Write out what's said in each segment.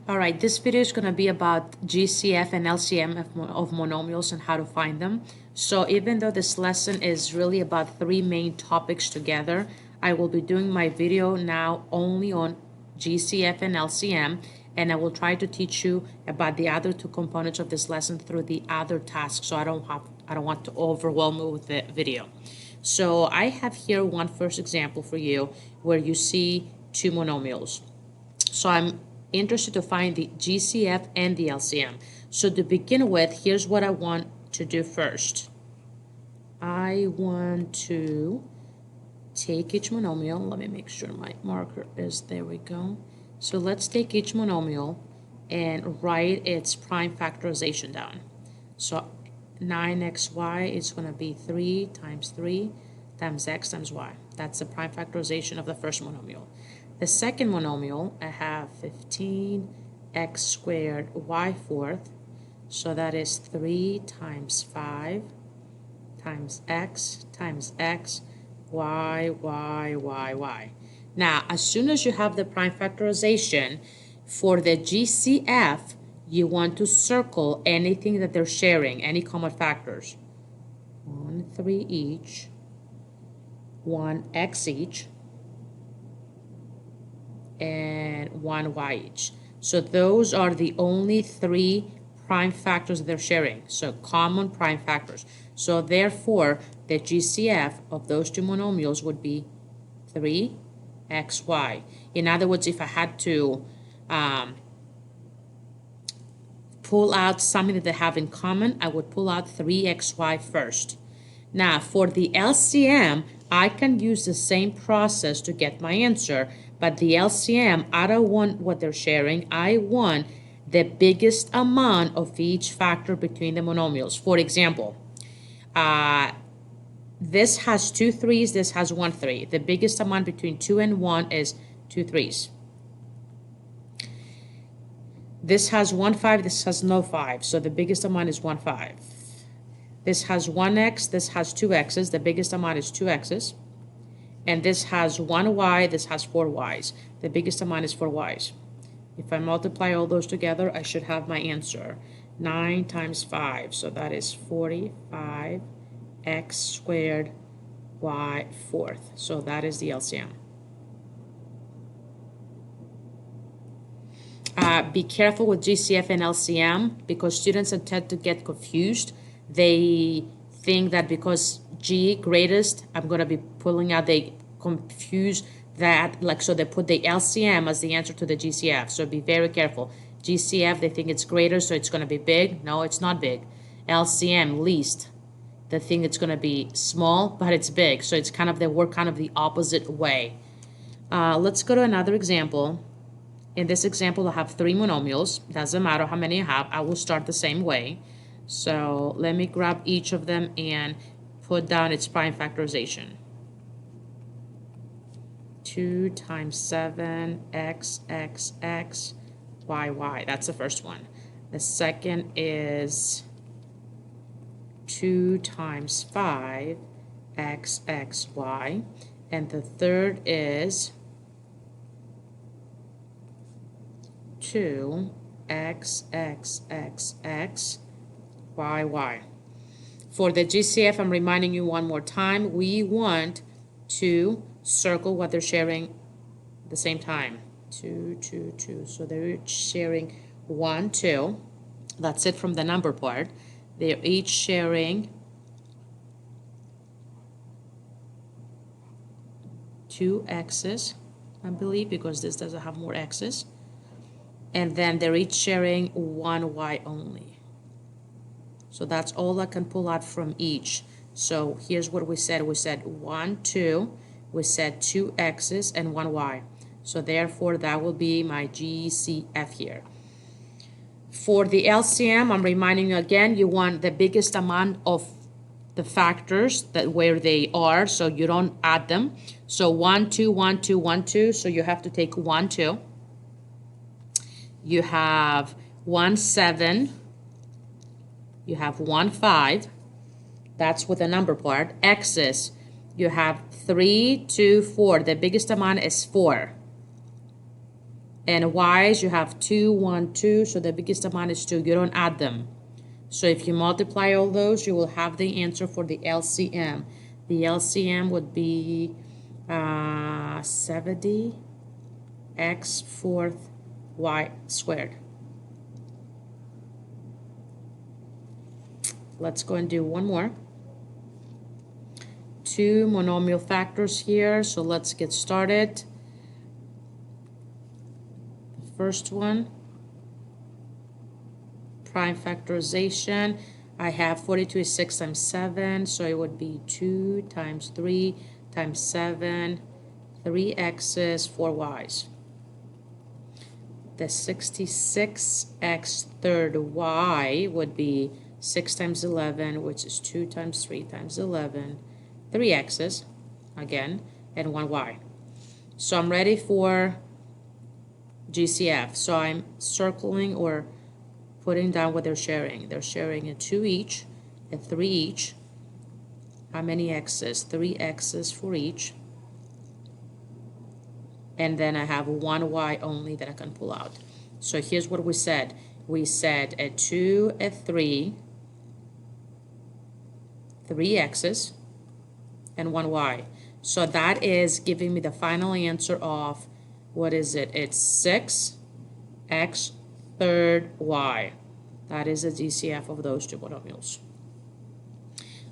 All right, this video is going to be about GCF and LCM of monomials and how to find them. So even though this lesson is really about three main topics together, I will be doing my video now only on GCF and LCM, and I will try to teach you about the other two components of this lesson through the other tasks, so I don't want to overwhelm you with the video. So I have here one first example for you where you see two monomials. So I'm interested to find the GCF and the LCM. So to begin with, here's what I want to do first. I want to take each monomial. Let me make sure my marker is, there we go. So let's take each monomial and write its prime factorization down. So 9xy is going to be 3 times 3 times x times y. That's the prime factorization of the first monomial. The second monomial, I have 15x squared y fourth, so that is 3 times 5 times x, y. Now, as soon as you have the prime factorization, for the GCF, you want to circle anything that they're sharing, any common factors. 1, 3 each, 1 x each, and 1 y each. So those are the only three prime factors that they're sharing, so common prime factors. So therefore, the GCF of those two monomials would be 3xy. In other words, if I had to pull out something that they have in common, I would pull out 3xy first. Now, for the LCM, I can use the same process to get my answer, but the LCM, I don't want what they're sharing. I want the biggest amount of each factor between the monomials. For example, this has 2 3s, this has 1 3. The biggest amount between 2 and 1 is 2 3s. This has 1 5, this has no 5, so the biggest amount is 1 5. This has 1x, this has 2 x's, the biggest amount is 2 x's. And this has 1 y, this has 4 y's. The biggest amount is 4 y's. If I multiply all those together, I should have my answer. 9 times 5, so that is 45 x squared y fourth. So that is the LCM. Be careful with GCF and LCM because students tend to get confused. They think that because G greatest, I'm going to be pulling out, they confuse that, like, so they put the LCM as the answer to the GCF. So be very careful. GCF, they think it's greater, so it's going to be big. No, it's not big. LCM, least. They think it's going to be small, but it's big. So it's kind of, they work kind of the opposite way. Let's go to another example. In this example, I have 3 monomials. Doesn't matter how many I have. I will start the same way. So let me grab each of them and put down its prime factorization. 2 times 7 x, y. That's the first one. The second is 2 times 5 x, y. And the third is 2 x, y. For the GCF, I'm reminding you one more time, we want to circle what they're sharing at the same time. 2, 2, 2. So they're each sharing 1, 2. That's it from the number part. They're each sharing 2 x's, I believe, because this doesn't have more x's. And then they're each sharing 1 y only. So that's all I can pull out from each. So here's what we said. We said 1, 2. We said 2 x's and 1 y. So therefore, that will be my GCF here. For the LCM, I'm reminding you again, you want the biggest amount of the factors that where they are, so you don't add them. So 1, 2, 1, 2, 1, 2. So you have to take 1, 2. You have 1, 7. You have 1, 5. That's with the number part. X's, you have 3, 2, 4. The biggest amount is 4. And y's, you have 2, 1, 2, so the biggest amount is 2. You don't add them. So if you multiply all those, you will have the answer for the LCM. The LCM would be 70 x fourth y squared. Let's go and do one more. 2 monomial factors here, so let's get started. First one, prime factorization. I have 42 is 6 times 7, so it would be 2 times 3 times 7, 3x's, 4y's. The 66x third y would be 6 times 11, which is 2 times 3 times 11, 3x's, again, and 1y. So I'm ready for GCF. So I'm circling or putting down what they're sharing. They're sharing a 2 each, a 3 each. How many x's? 3 x's for each. And then I have 1y only that I can pull out. So here's what we said. We said a 2, a 3, 3 x's, and 1y. So that is giving me the final answer of, what is it? It's 6x third y. That is the GCF of those two monomials.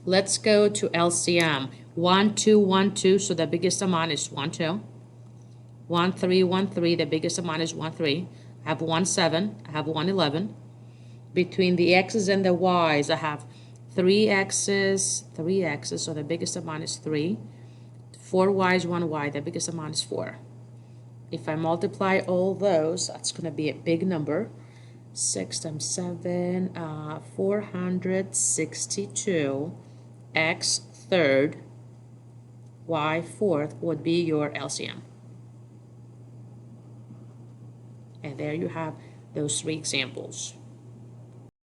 Let's go to LCM. 1, 2, 1, 2, so the biggest amount is 1, 2. 1, 3, 1, 3, the biggest amount is 1, 3. I have 1, 7. I have 1, 11. Between the x's and the y's, I have 3 x's, so the biggest amount is 3. 4 y's, 1 y, the biggest amount is 4. If I multiply all those, that's going to be a big number. 6 times 7, 462 x third, y fourth would be your LCM. And there you have those 3 examples.